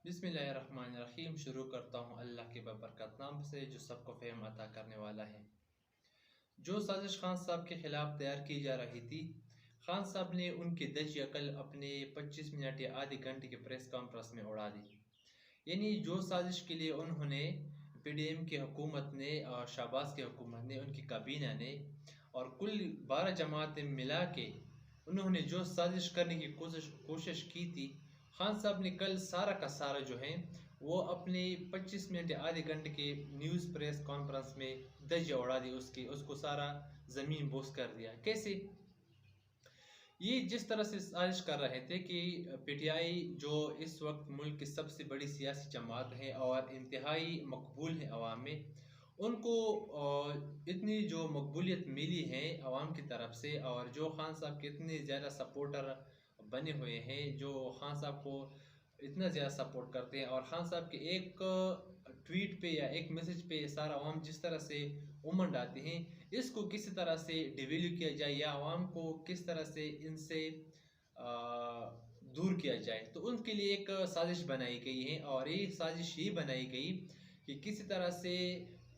बिस्मिल्लाहिर्रहमानिर्रहीम। शुरू करता हूँ अल्लाह के बरकत नाम से जो सबको फ़हम अता करने वाला है। जो साजिश खान साहब के ख़िलाफ़ तैयार की जा रही थी, खान साहब ने उनकी दजी अकल अपने 25 मिनट या आधे घंटे के प्रेस कॉन्फ्रेंस में उड़ा दी। यानी जो साजिश के लिए उन्होंने PDM की हुकूमत ने और शहबाज की हुकूमत ने, उनकी काबीना ने और कुल 12 जमातें मिला के उन्होंने जो साजिश करने की कोशिश की थी, खान साहब ने कल सारा का सारा जो है वो अपने 25 मिनट या आधे घंटे के न्यूज़ प्रेस कॉन्फ्रेंस में धज्जियाँ उड़ा दी, उसको सारा ज़मीन बोस कर दिया। कैसे? ये जिस तरह से साजिश कर रहे थे कि PTI जो इस वक्त मुल्क की सबसे बड़ी सियासी जमात है और इंतहाई मकबूल है अवाम में, उनको इतनी जो मकबूलियत मिली है अवाम की तरफ से और जो खान साहब के इतने ज़्यादा सपोर्टर बने हुए हैं, जो खान साहब को इतना ज़्यादा सपोर्ट करते हैं और खान साहब के एक ट्वीट पे या एक मैसेज पे सारा अवाम जिस तरह से उमंड आते हैं, इसको किसी तरह से डिवेल्यू किया जाए या अवाम को किस तरह से इनसे दूर किया जाए, तो उनके लिए एक साजिश बनाई गई है। और ये साजिश ये बनाई गई कि किसी तरह से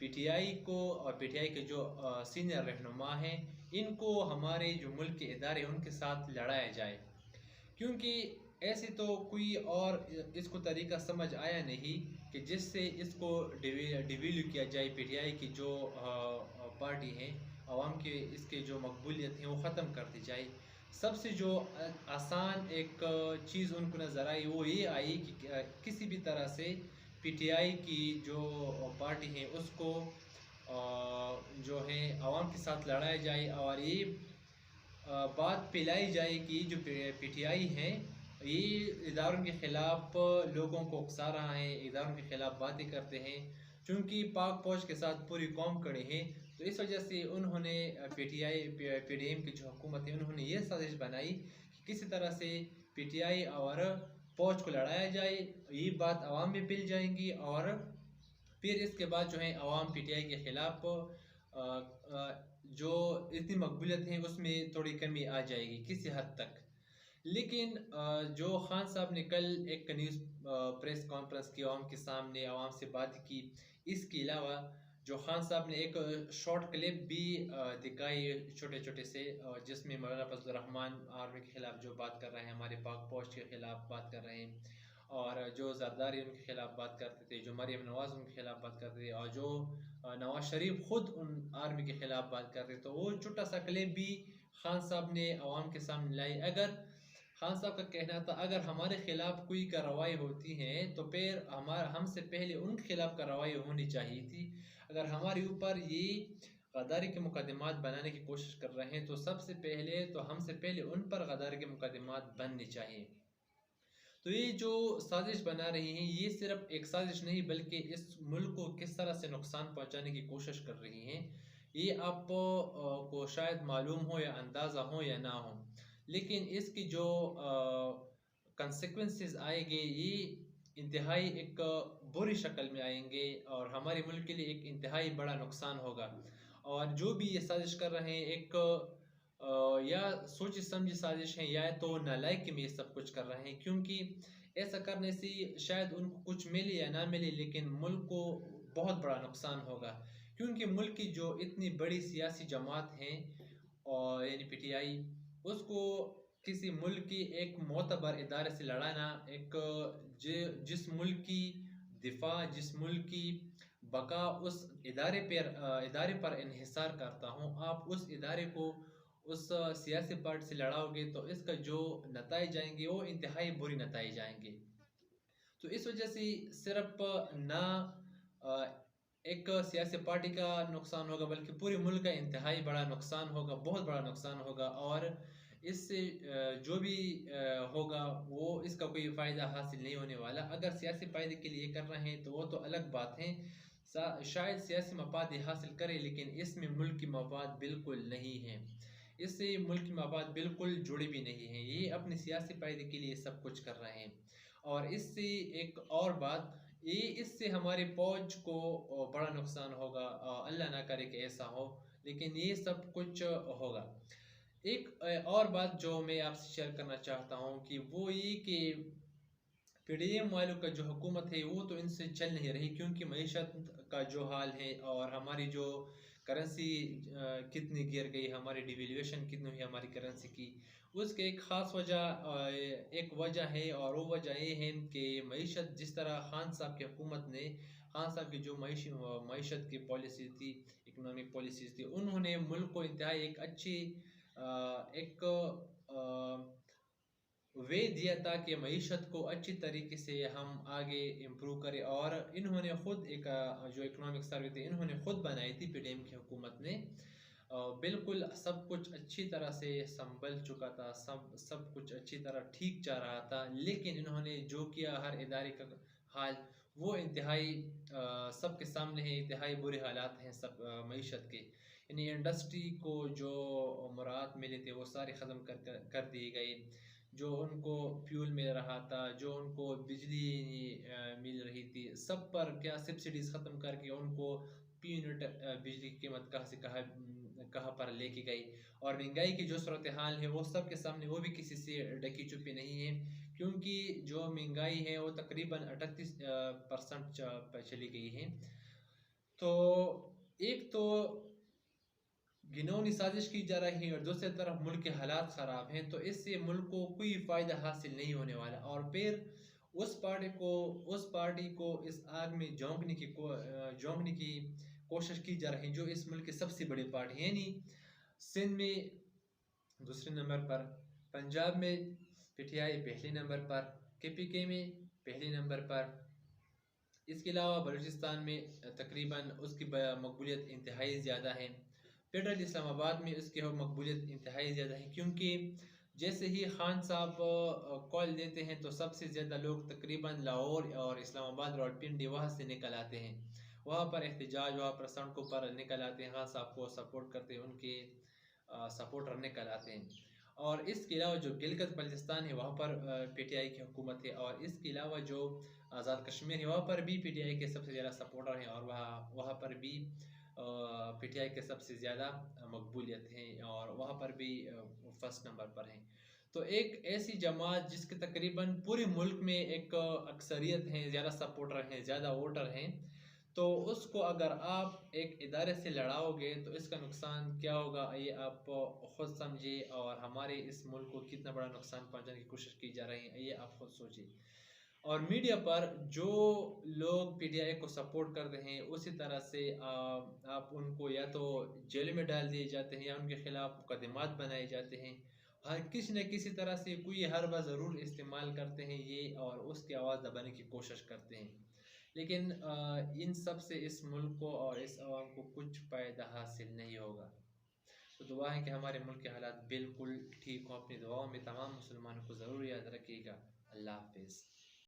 PTI को और PTI के जो सीनियर रहनुमा हैं, इनको हमारे जो मुल्क के इदारे उनके साथ लड़ाया जाए, क्योंकि ऐसे तो कोई और इसको तरीका समझ आया नहीं कि जिससे इसको डिवेल्यू किया जाए। PTI की जो पार्टी है, आवाम के इसके जो मकबूलियत है वो ख़त्म कर दी जाए। सबसे जो आसान एक चीज़ उनको नज़र आई वो ये आई कि किसी भी तरह से PTI की जो पार्टी है उसको जो है आवाम के साथ लड़ाया जाए और ये बात फैलाई जाए कि जो PTI हैं ये इदारों के ख़िलाफ़ लोगों को उकसा रहा है, इदारों के ख़िलाफ़ बातें करते हैं। चूँकि पाक फौज के साथ पूरी कौम खड़ी है, तो इस वजह से उन्होंने PDM की जो हुकूमत है उन्होंने ये साजिश बनाई कि किसी तरह से PTI और फौज को लड़ाया जाए। ये बात आवाम में फैल जाएंगी और फिर इसके बाद जो है आवाम PTI के ख़िलाफ़ जो इतनी मकबूलियत है उसमें थोड़ी कमी आ जाएगी किसी हद तक। लेकिन जो खान साहब ने कल एक न्यूज़ प्रेस कॉन्फ्रेंस की आवाम के सामने आवाम से बात की, इसके अलावा जो खान साहब ने एक शॉर्ट क्लिप भी दिखाई छोटे छोटे से, जिसमें मौलाना फजल रहमान आर्मी के ख़िलाफ़ जो बात कर रहे हैं, हमारे पाक फौज के ख़िलाफ़ बात कर रहे हैं और जो जरदारी उनके ख़िलाफ़ बात करते थे, जो मरियम नवाज़ उनके ख़िलाफ़ बात करते थे और जो नवाज़ शरीफ ख़ुद उन आर्मी के ख़िलाफ़ बात करते, तो वो छोटा सा क्लिप भी खान साहब ने आवाम के सामने लाई। अगर खान साहब का कहना था अगर हमारे ख़िलाफ़ कोई कार्रवाई होती है तो फिर हमसे पहले उनके ख़िलाफ़ कार्रवाई होनी चाहिए थी। अगर हमारे ऊपर ये गद्दारी के मुकदमात बनाने की कोशिश कर रहे हैं तो सबसे पहले तो हमसे पहले उन पर गद्दारी के मुकदमात बनने चाहिए। तो ये जो साजिश बना रही हैं ये सिर्फ एक साजिश नहीं बल्कि इस मुल्क को किस तरह से नुकसान पहुँचाने की कोशिश कर रही हैं, ये आपको को शायद मालूम हो या अंदाज़ा हो या ना हो, लेकिन इसकी जो कंसेक्वेंसेस आएंगे ये इंतहाई एक बुरी शक्ल में आएंगे और हमारे मुल्क के लिए एक इंतहाई बड़ा नुकसान होगा। और जो भी ये साजिश कर रहे हैं एक या सोची समझी साजिश है या तो नालायकी में ये सब कुछ कर रहे हैं, क्योंकि ऐसा करने से शायद उनको कुछ मिले या ना मिले लेकिन मुल्क को बहुत बड़ा नुकसान होगा। क्योंकि मुल्क की जो इतनी बड़ी सियासी जमात हैं और यानी PTI, उसको किसी मुल्क की एक मोतबर इदारे से लड़ाना, एक जिस मुल्क की दिफा, जिस मुल्क की बका उस इदारे पर इन्हिसार करता हूँ, आप उस इदारे को उस सियासी पार्टी से लड़ाओगे तो इसका जो नताइज आएंगे वो इंतहाई बुरी नताइज आएंगे। तो इस वजह से सिर्फ ना एक सियासी पार्टी का नुकसान होगा बल्कि पूरे मुल्क का इंतहाई बड़ा नुकसान होगा, बहुत बड़ा नुकसान होगा और इससे जो भी होगा वो इसका कोई फ़ायदा हासिल नहीं होने वाला। अगर सियासी फ़ायदे के लिए कर रहे हैं तो वो तो अलग बात है, शायद सियासी मफाद हासिल करें लेकिन इसमें मुल्क की मफाद बिल्कुल नहीं है, इससे मुल्क की मफाद बिल्कुल जुड़ी भी नहीं है। ये अपने सियासी फ़ायदे के लिए सब कुछ कर रहे हैं। और इससे एक और बात, इससे हमारी फ़ौज को बड़ा नुकसान होगा, अल्लाह ना करे कि ऐसा हो, लेकिन ये सब कुछ होगा। एक और बात जो मैं आपसे शेयर करना चाहता हूँ कि वो ये कि पी डी एम वालों का जो हुकूमत है वो तो इनसे चल नहीं रही, क्योंकि मईशत का जो हाल है और हमारी जो करेंसी कितनी गिर गई, हमारी डिवेल्यूएशन कितनी हुई हमारी करेंसी की, उसके एक ख़ास एक वजह है, और वो वजह ये है कि मईशत जिस तरह खान साहब की हुकूमत ने, खान साहब की जो मईशत की पॉलिसी थी, इकनॉमिक पॉलिसीज़ थी, उन्होंने मुल्क को इंतहाई एक अच्छी एक वे दिया था कि मईशत को अच्छी तरीके से हम आगे इम्प्रूव करें। और इन्होंने ख़ुद एक जो इकनॉमिक सर्वे थी इन्होंने ख़ुद बनाई थी पीडीएम की हुकूमत ने। बिल्कुल सब कुछ अच्छी तरह से संभल चुका था, सब कुछ अच्छी तरह ठीक जा रहा था, लेकिन इन्होंने जो किया, हर इदारे का हाल वो इंतहाई सबके सामने है, इंतहाई बुरे हालात हैं सब मईशत के। यानी इंडस्ट्री को जो मुराद मिले थे वो सारे ख़त्म कर दिए गए, जो उनको फ्यूल मिल रहा था, जो उनको बिजली मिल रही थी, सब पर क्या सब्सिडीज़ ख़त्म करके उनको पी यूनिट बिजली की कीमत कहाँ पर लेके गई। और महंगाई की जो सूरत हाल है वो सब के सामने, वो भी किसी से ढकी छुपी नहीं है, क्योंकि जो महंगाई है वो तकरीबन 38% पर चली गई है। तो एक तो घिनौनी साजिश की जा रही है और दूसरी तरफ मुल्क के हालात ख़राब हैं, तो इससे मुल्क को कोई फ़ायदा हासिल नहीं होने वाला। और फिर उस पार्टी को इस आग में झोंकने की कोशिश की जा रही है, जो इस मुल्क की सबसे बड़ी पार्टी है। यानी सिंध में दूसरे नंबर पर, पंजाब में पीटीआई पहले नंबर पर, केपीके में पहले नंबर पर, इसके अलावा बलूचिस्तान में तकरीबन उसकी मकबूलियत इंतहाई ज़्यादा है। फेडरल इस्लामाबाद में उसकी मकबूलियत इंतहाई ज़्यादा है, क्योंकि जैसे ही खान साहब कॉल देते हैं तो सबसे ज़्यादा लोग तकरीबन लाहौर और इस्लामाबाद रावलपिंडी वहाँ से निकल आते हैं, वहाँ पर एहतजाज, वहाँ पर सड़कों पर निकल आते हैं, खान साहब को सपोर्ट करते हैं, उनके सपोर्टर निकल आते हैं। और इसके अलावा जो गिलगित बल्तिस्तान है वहाँ पर पीटीआई की हुकूमत है, और इसके अलावा जो आज़ाद कश्मीर है वहाँ पर भी पीटीआई के सबसे ज़्यादा सपोर्टर हैं, और वहाँ पर भी पीटीआई के सबसे ज़्यादा मकबूलियत है, और वहाँ पर भी फर्स्ट नंबर पर हैं। तो एक ऐसी जमात जिसके तकरीबन पूरे मुल्क में एक अक्सरियत है, ज़्यादा सपोर्टर हैं, ज़्यादा वोटर हैं, तो उसको अगर आप एक इदारे से लड़ाओगे तो इसका नुकसान क्या होगा ये आप ख़ुद समझिए, और हमारे इस मुल्क को कितना बड़ा नुकसान पहुंचाने की कोशिश की जा रही है ये आप खुद सोचिए। और मीडिया पर जो लोग पीटीआई को सपोर्ट कर रहे हैं उसी तरह से आप उनको या तो जेल में डाल दिए जाते हैं या उनके खिलाफ मुकदमात बनाए जाते हैं। हर किसी न किसी तरह से कोई हरबा ज़रूर इस्तेमाल करते हैं ये, और उसकी आवाज़ दबाने की कोशिश करते हैं, लेकिन इन सब से इस मुल्क को और इस आवाम को कुछ फ़ायदा हासिल नहीं होगा। तो दुआ है कि हमारे मुल्क के हालात बिल्कुल ठीक हों। अपनी दुआओं में तमाम मुसलमानों को ज़रूर याद रखिएगा। अल्लाह हाफ़िज़।